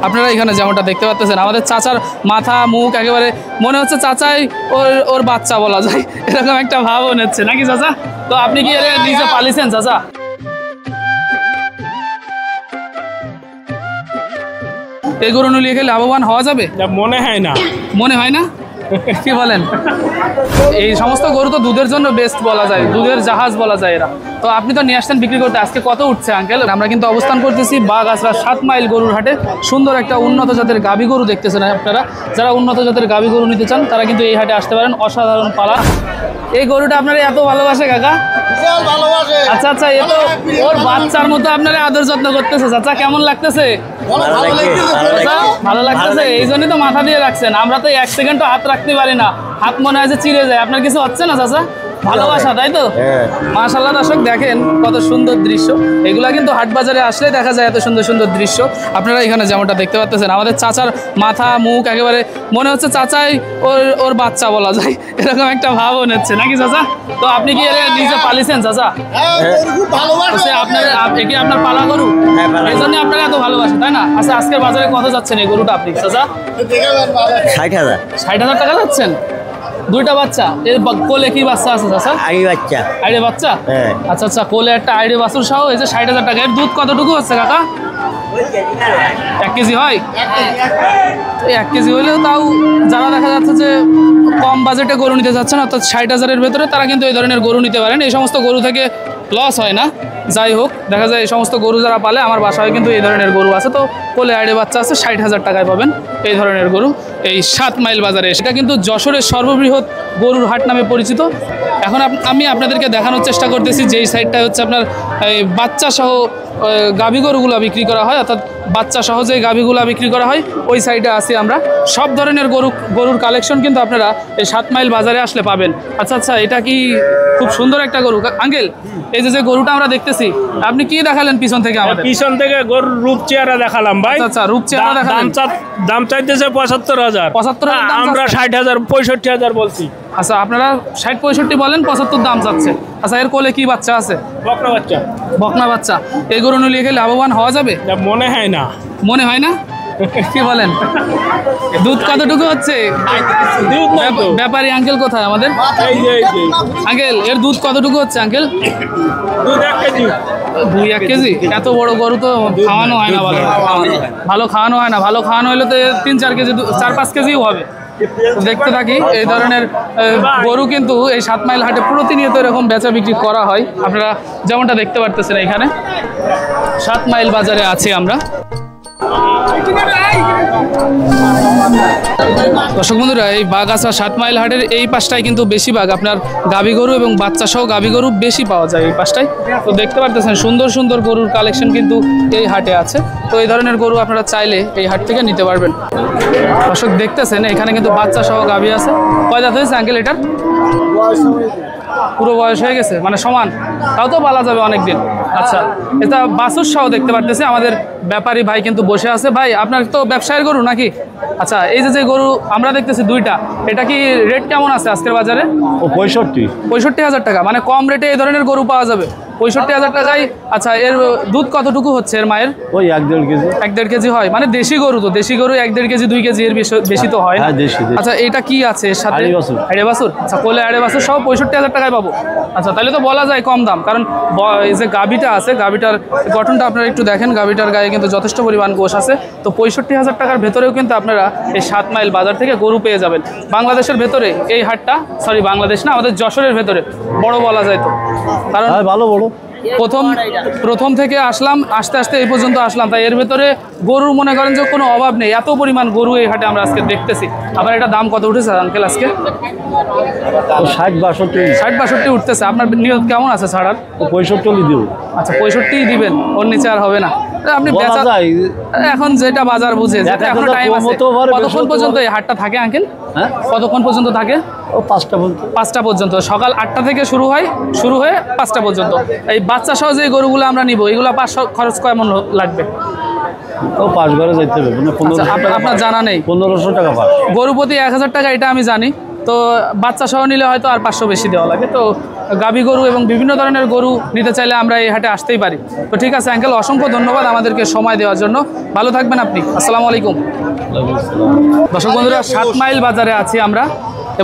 আপনারা এখানে যেমনটা দেখতে পাচ্ছেন আমাদের চাচার মাথা মুখ একেবারে মনে হচ্ছে চাচাই ওর বাচ্চা বলা যায়, এরকম একটা ভাব হচ্ছে নাকি চাচা? তো আপনি কি নিজে পালিছেন চাচা? এই গরু নিয়ে খেলে লাভবান হওয়া যাবে? মনে হয় না। মনে হয় না? কি বলেন? এই সমস্ত গরু তো দুধের জন্য বেস্ট বলা যায়, দুধের জাহাজ বলা যায় এরা। তো আপনি তো নিয়ে আসছেন বিক্রি করতে, আজকে কত উঠছে আঙ্কেল? আমরা কিন্তু অবস্থান করতেছি বাগাছড়া 7 মাইল গরুর হাটে। সুন্দর একটা উন্নত জাতের গাভী গরু দেখতেছেন আপনারা। যারা উন্নত জাতের গাভী গরু নিতে চান তারা কিন্তু এই হাটে আসতে পারেন। অসাধারণ পালা। এই গরুটা আপনারা এত ভালোবাসে কাকা? আচ্ছা আচ্ছা, এ তো ওর বাচ্চার মতো আপনারা আদর যত্ন করতেছে। চাচা কেমন লাগতেছে? ভালো লাগতেছে, এই জন্যই তো মাথা দিয়ে রাখছেন। আমরা তো 1 সেকেন্ডও হাত রাখতে পারি না, হাত মনে হয় যে চিড়ে যায়। আপনার কিছু হচ্ছে না চাচা? ভালোবাসা, তাই তো? মাশাআল্লাহ দর্শক দেখেন কত সুন্দর দৃশ্য। এগুলা কিন্তু হাট বাজারে আসলে দেখা যায় এত সুন্দর সুন্দর দৃশ্য। আপনারা এখানে যেমনটা দেখতে পাচ্ছেন আমাদের চাচার মাথা মুখ একেবারে মনে হচ্ছে চাচাই ওর বাচ্চা বলা যায়, এরকম একটা ভাব হচ্ছে নাকি চাচা? তো আপনি কি নিজে পালিছেন চাচা? আপনার পালা গরু, এই জন্য আপনারা এত ভালোবাসেন, তাই না? আচ্ছা, আজকের বাজারে কত যাচ্ছেন এই গরুটা আপনি চাচা? 60,000। 60,000 টাকা যাচ্ছেন? দুইটা বাচ্চা, এর কোলে কি বাচ্চা আছে চাচা? আইডে বাচ্চা। আচ্ছা আচ্ছা, কোলে একটা আইডে বাছুর সহ এই যে 60,000 টাকা। এর দুধ কতটুকু হচ্ছে কাকা? 1 কেজি হয়? 1 কেজি হইলেও তাও যারা দেখা যাচ্ছে যে কম বাজেটে গরু নিতে যাচ্ছেন অর্থাৎ 60,000-এর ভেতরে, তারা কিন্তু এই ধরনের গরু নিতে পারেন। এই সমস্ত গরু থেকে লস হয় না। যাই হোক, দেখা যায় এই সমস্ত গরু যারা পালে, আমার বাসায় কিন্তু এই ধরনের গরু আছে। তো কোলে আইডে বাচ্চা আছে, 60,000 টাকায় পাবেন এই ধরনের গরু এই 7 মাইল বাজারে। সেটা কিন্তু যশোরের সর্ববৃহৎ গরুর হাট নামে পরিচিত। এখন আমি আপনাদেরকে দেখানোর চেষ্টা করতেছি যেই সাইডটা হচ্ছে আপনার এই বাচ্চা সহ গাভী গরুগুলো বিক্রি করা হয়, অর্থাৎ বাচ্চা সহ যে গাভীগুলো বিক্রি করা হয় ওই সাইডে আছি আমরা। সব ধরনের গরুর কালেকশন কিন্তু আপনারা এই 7 মাইল বাজারে আসলে পাবেন। আচ্ছা আচ্ছা, এটা কি খুব সুন্দর একটা গরু আঙ্কেল? এই যে গরুটা আমরা দেখতেছি, আপনি কি দেখালেন পিছন থেকে? আমাদের পিছন থেকে গরুর রূপ চেহারা দেখালাম ভাই। আচ্ছা, রূপ চেহারা দেখালেন। দাম চাইতেছে 75,000। 75,000 আমরা 60,000 65,000 বলছি। আচ্ছা, আপনারা 60-65 বলেন, 75 দাম চাচ্ছে। আচ্ছা, এর কোলে কি বাচ্চা আছে? বকনা বাচ্চা। বকনা বাচ্চা। এই গরু নিয়ে খেলে লাভবান হওয়া যাবে? মনে হয় না। মনে হয় না? কি বলেন? দুধ কতটুকু হচ্ছে? ব্যাপারী আঙ্কেল কোথায় আমাদের? আঙ্কেল, এর দুধ কতটুকু হচ্ছে আঙ্কেল? দুধ 1 কেজি। 2-1 কেজি? এত বড় গরু তো খাওয়ানো হয় না, ভালো খাওয়ানো হয় না। ভালো খাওয়ানো হলে তো 3-4 কেজি 4-5 কেজিও হবে। দেখতে থাকি এই ধরনের গরু কিন্তু এই 7 মাইল হাটে প্রতিনিয়ত এরকম বেচা বিক্রি করা হয়। আপনারা যেমনটা দেখতে পারতেছেন এখানে 7 মাইল বাজারে আছি আমরা। দর্শক বন্ধুরা, এই বাগাছড়া 7 মাইল হাটের এই পাশটায় কিন্তু বেশিরভাগ আপনার গাভী গরু এবং বাচ্চা সহ গাভী গরু বেশি পাওয়া যায় এই পাশটায়। তো দেখতে পারতেছেন সুন্দর সুন্দর গরুর কালেকশন কিন্তু এই হাটে আছে। তো এই ধরনের গরু আপনারা চাইলে এই হাট থেকে নিতে পারবেন। দর্শক দেখতেছেন এখানে কিন্তু বাচ্চা সহ গাভী আছে। কয় দাঁত হয়েছে আঙ্কেল এটার? পুরো বয়স হয়ে গেছে, মানে সমান, তাও তো বলা যাবে অনেকদিন। আচ্ছা, এটা বাছুর সহ দেখতে পারতেছি। আমাদের ব্যাপারী ভাই কিন্তু বসে আছে। ভাই, আপনার তো ব্যবসায়ের গরু নাকি? আচ্ছা, এই যে গরু আমরা দেখতেছি দুইটা, এটা কি রেট কেমন আছে আজকের বাজারে? 65,000 টাকা, মানে কম রেটে এই ধরনের গরু পাওয়া যাবে 65,000 টাকায়। আচ্ছা, এর দুধ কতটুকু হচ্ছে এর মায়ের? ওই 1-1.5 কেজি। 1-1.5 কেজি হয়, মানে দেশি গরু তো, দেশি গরু 1-1.5 কেজি 2 কেজি এর বেশি তো হয় না। আচ্ছা, এটা কি আছে এর সাথে? আড়ে বাছুর। আচ্ছা, কোলে আড়ে বাছুর সহ 65,000 টাকায় পাবো। আচ্ছা, তাহলে তো বলা যায় কম দাম, কারণ এই যে গাভীটা আছে, গাভীটার গঠনটা আপনারা একটু দেখেন, গাভীটার গায়ে কিন্তু যথেষ্ট পরিমাণ গোশ আছে। তো 65,000 টাকার ভেতরেও কিন্তু আপনারা এই 7 মাইল বাজার থেকে গরু পেয়ে যাবেন। বাংলাদেশের ভেতরে এই হাটটা, সরি বাংলাদেশ না, আমাদের যশোরের ভেতরে বড় বলা যায় তো, কারণ ভালো বড়। প্রথম থেকে আসলাম, আস্তে আস্তে এই পর্যন্ত আসলাম, তাই এর ভেতরে গরুর মনে করেন যে কোনো অভাব নেই, এত পরিমাণ গরু এই হাটে আমরা আজকে দেখতেছি। আবার এটা দাম কত উঠেছে আঙ্কেল আজকে? 60-62 উঠতেছে। আপনার নিয়ত কেমন আছে ছাড়ার? 65 দিব। আচ্ছা, 65 দিবেন, ওর নিচে আর হবে না। আপনি এখন যেটা বাজার বুঝে, যেটা এখন টাইম আছে। কতক্ষণ পর্যন্ত এই হাটটা থাকে আঙ্কেল? কতক্ষণ পর্যন্ত থাকে? 5টা পর্যন্ত। সকাল 8টা থেকে শুরু হয়ে 5টা পর্যন্ত। এই বাচ্চা সহ যে গরুগুলো আমরা নিব, এগুলো খরচ কেমন লাগবে? পাঁচ ঘরে যাইতে হবে। আপনার জানা নেই? 1500 টাকা পাস। গরু প্রতি 1000 টাকা, এটা আমি জানি। তো বাচ্চা সহ নিলে হয়তো আর 500 বেশি দেওয়া লাগে। তো গাভী গরু এবং বিভিন্ন ধরনের গরু নিতে চাইলে আমরা এই হাটে আসতেই পারি। তো ঠিক আছে আঙ্কেল, অসংখ্য ধন্যবাদ আমাদেরকে সময় দেওয়ার জন্য। ভালো থাকবেন আপনি। আসসালামু আলাইকুম। দর্শক বন্ধুরা, 7 মাইল বাজারে আছি আমরা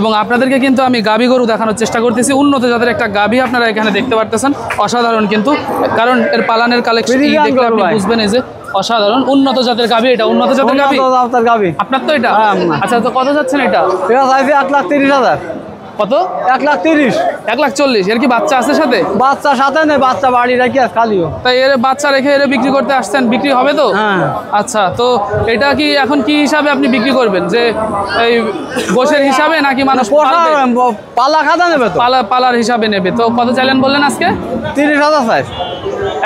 এবং আপনাদেরকে কিন্তু আমি গাভী গরু দেখানোর চেষ্টা করতেছি। উন্নত জাতের একটা গাভী আপনারা এখানে দেখতে পারতেছেন, অসাধারণ কিন্তু, কারণ এর পালানের কালেকশন দেখলে আপনি বুঝবেন এই যে অসাধারণ উন্নত জাতের গাভী। এটা উন্নত জাতের গাভী আপনার তো এটা? আচ্ছা, তো কত যাচ্ছেন এটা? 1,30,000। কত? 1,30,000। 1,40,000। এর কি বাচ্চা আছে সাথে? বাচ্চা সাথে নেই, বাচ্চা বাড়ি রাখি আর খালিও। তাই এর বাচ্চা রেখে এর বিক্রি করতে আসছেন, বিক্রি হবে তো? হ্যাঁ। আচ্ছা, তো এটা কি এখন কি হিসাবে আপনি বিক্রি করবেন, যে এই গোশের হিসাবে নাকি মানুষ পালা খাতা নেবে তো? পালার হিসাবে নেবে। তো কত চাইলেন বললেন আজকে? 30,000 চাই।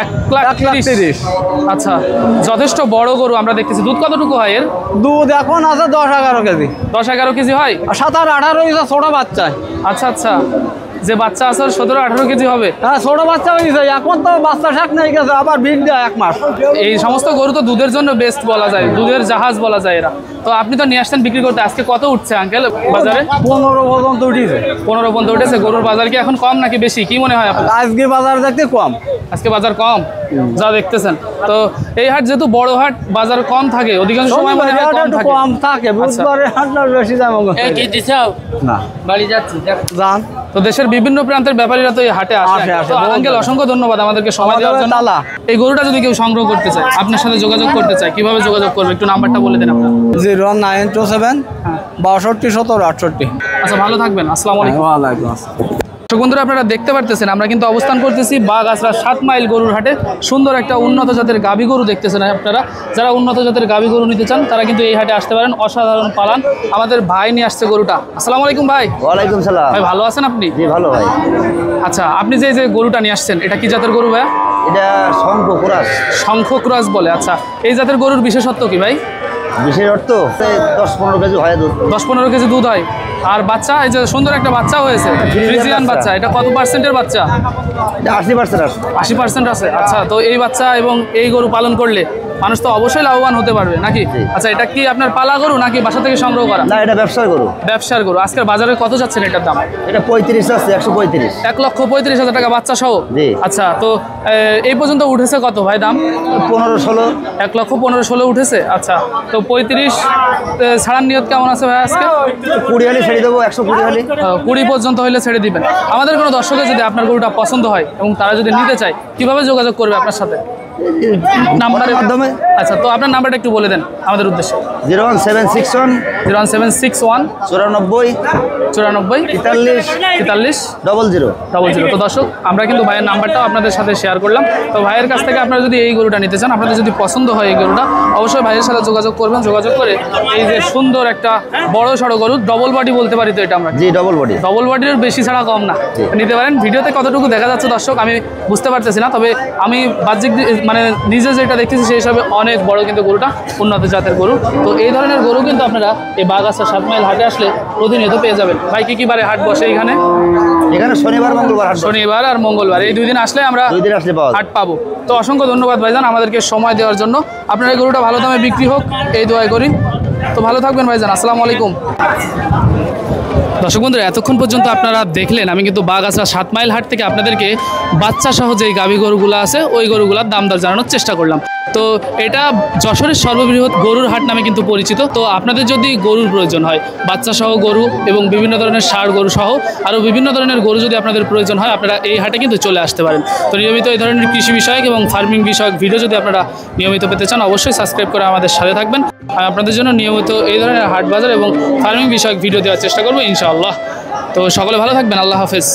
1,30,000। আচ্ছা, যথেষ্ট বড় গরু আমরা দেখতেছি। দুধ কতটুকু হয় এর? দুধ এখন আছে 10-11 কেজি। 10-11 কেজি হয়? 17-18 কেজি ছোট বাচ্চা। আচ্ছা আচ্ছা, যে বাচ্চা আছে 17-18 কেজি হবে? হ্যাঁ, ছোট বাচ্চা হয়েছে। এখন তো বাচ্চা শেখ নেই গেছে, আবার বিট দেয় 1 মাস। এই সমস্ত গরু তো দুধের জন্য বেস্ট বলা যায়, দুধের জাহাজ বলা যায় এরা। তো আপনি তো নিয়ে আসছেন বিক্রি করতে, আজকে কত উঠছে আঙ্কেল বাজারে? 15 পর্যন্ত উঠেছে। 15 পর্যন্ত উঠেছে। গরুর বাজার কি এখন কম নাকি বেশি, কি মনে হয় আপনার? আজকে বাজার দেখতে কম। আজকে বাজার কম যা দেখতেছেন। তো এই হাট যেহেতু বড় হাট, বাজার কম থাকে অধিকাংশ সময়, মনে হয় কম থাকে। বুধবারে হাটটা বেশি দাম না, বাড়ি যাচ্ছি জান। তো দেশের বিভিন্ন প্রান্তের ব্যাপারীরা তো এই হাটে আসে। তো আঙ্কেল অসংখ্য ধন্যবাদ আমাদেরকে সময় দেওয়ার জন্য। এই গরুটা যদি কেউ সংগ্রহ করতে চায়, আপনার সাথে যোগাযোগ করতে চায়, কিভাবে যোগাযোগ করবে একটু নাম্বারটা বলে দেন আপনার। 01927 62 17 68। আচ্ছা, ভালো থাকবেন। আসসালামু আলাইকুম। ওয়ালাইকুম আসসালাম। দর্শক বন্ধুরা, আপনারা দেখতে পারতেছেন আমরা কিন্তু অবস্থান করতেছি বাগআঁচড়া 7 মাইল গরুর হাটে। সুন্দর একটা উন্নত জাতের গাভী গরু দেখতেছেন আপনারা। যারা উন্নত জাতের গাভী গরু নিতে চান তারা কিন্তু এই হাটে আসতে পারেন। অসাধারণ পালান। আমাদের ভাই নিয়ে আসছে গরুটা। আসসালামু আলাইকুম ভাই। ওয়ালাইকুম সালাম। ভাই ভালো আছেন আপনি? জি ভালো ভাই। আচ্ছা, আপনি যে গরুটা নিয়ে আসছেন এটা কি জাতের গরু ভাইয়া? এটা শঙ্খক্রাস। শঙ্খক্রাস বলে। আচ্ছা, এই জাতের গরুর বিশেষত্ব কি ভাই? বিশেষ অর্থ 10-15 কেজি হয় দুধ। 10-15 কেজি দুধ হয়। আর বাচ্চা, এই যে সুন্দর একটা বাচ্চা হয়েছে, ফ্রিজিয়ান বাচ্চা, এটা কত পার্সেন্টের বাচ্চা? 80% আছে। 80% আছে। আচ্ছা, তো এই বাচ্চা এবং এই গরু পালন করলে মানুষ তো অবশ্যই লাভবান হতে পারবে নাকি? আচ্ছা, এটা কি আপনার পালা গরু নাকি বাসা থেকে সংগ্রহ করা? না, এটা ব্যবসার গরু। ব্যবসার গরু। আজকের বাজারে কত যাচ্ছেন এটার দাম? এটা 35 আছে, 135। 1,35,000 টাকা বাচ্চা সহ? জি। আচ্ছা, তো এই পর্যন্ত উঠেছে কত ভাই দাম? 15-16। 1,15,000 উঠেছে। আচ্ছা, তো 35 ছাড়ার নিয়ত কেমন আছে ভাই আজকে? 20 হলে ছেড়ে দেবো, 120 হলে। 20 পর্যন্ত হলে ছেড়ে দিবেন। আমাদের কোনো দর্শকের যদি আপনার গরুটা পছন্দ হয় এবং তারা যদি নিতে চায়, কিভাবে যোগাযোগ করবে আপনার সাথে? নাম্বারের মাধ্যমে। আচ্ছা, তো আপনার নাম্বারটা একটু বলে দেন আমাদের উদ্দেশ্যে। 01761 01761 94 94 43 0000। তো দর্শক, আমরা কিন্তু ভাইয়ের নাম্বারটাও আপনাদের সাথে শেয়ার করলাম। তো ভাইয়ের কাছ থেকে আপনারা যদি এই গরুটা নিতে চান, আপনাদের যদি পছন্দ হয় এই গরুটা, অবশ্যই ভাইয়ের সাথে যোগাযোগ করবেন। যোগাযোগ করে এই যে সুন্দর একটা বড় সড়ো গরু, ডবল বডি বলতে পারি তো এটা আমরা? জি, ডবল বডি। ডবল বডির বেশি ছাড়া কম না, নিতে পারেন। ভিডিওতে কতটুকু দেখা যাচ্ছে দর্শক আমি বুঝতে পারতেছি না, তবে আমি বাহ্যিক মানে নিজে যেটা দেখতেছি সেই হিসাবে অনেক বড় কিন্তু গরুটা, উন্নত জাতের গরু। তো এই ধরনের গরু কিন্তু আপনারা এই বাগআঁচড়া 7 মাইল হাটে আসলে প্রতিনিয়ত পেয়ে যাবেন। ভাই কি কি বারে হাট বসে এখানে? এখানে শনিবার মঙ্গলবার হাট। শনিবার আর মঙ্গলবার, এই 2 দিন আসলে আমরা 2 দিন আসলে পাওয়া হাট পাবো। তো অসংখ্য ধন্যবাদ ভাইজান আমাদেরকে সময় দেওয়ার জন্য। আপনার এই গরুটা ভালো দামে বিক্রি হোক এই দোয়াই করি। তো ভালো থাকবেন ভাইজান। আসসালামু আলাইকুম। দর্শক বন্ধুরা, এতক্ষণ পর্যন্ত আপনারা দেখলেন আমি কিন্তু বাগআঁচড়া 7 মাইল হাট থেকে আপনাদেরকে বাচ্চা সহ যেই গাভী গরুগুলো আছে ওই গরুগুলোর দাম দর জানানোর চেষ্টা করলাম। তো এটা যশোরের সর্ববৃহৎ গরুর হাট নামে কিন্তু পরিচিত। তো আপনাদের যদি গরুর প্রয়োজন হয়, বাচ্চা সহ গরু এবং বিভিন্ন ধরনের ষাঁড় গরু সহ আরও বিভিন্ন ধরনের গরু যদি আপনাদের প্রয়োজন হয়, আপনারা এই হাটে কিন্তু চলে আসতে পারেন। তো নিয়মিত এই ধরনের কৃষি বিষয়ক এবং ফার্মিং বিষয়ক ভিডিও যদি আপনারা নিয়মিত পেতে চান, অবশ্যই সাবস্ক্রাইব করে আমাদের সাথে থাকবেন। আর আপনাদের জন্য নিয়মিত এই ধরনের হাট বাজার এবং ফার্মিং বিষয়ক ভিডিও দেওয়ার চেষ্টা করবো ইনশাআল্লাহ। তো সকলে ভালো থাকবেন। আল্লাহ হাফেজ।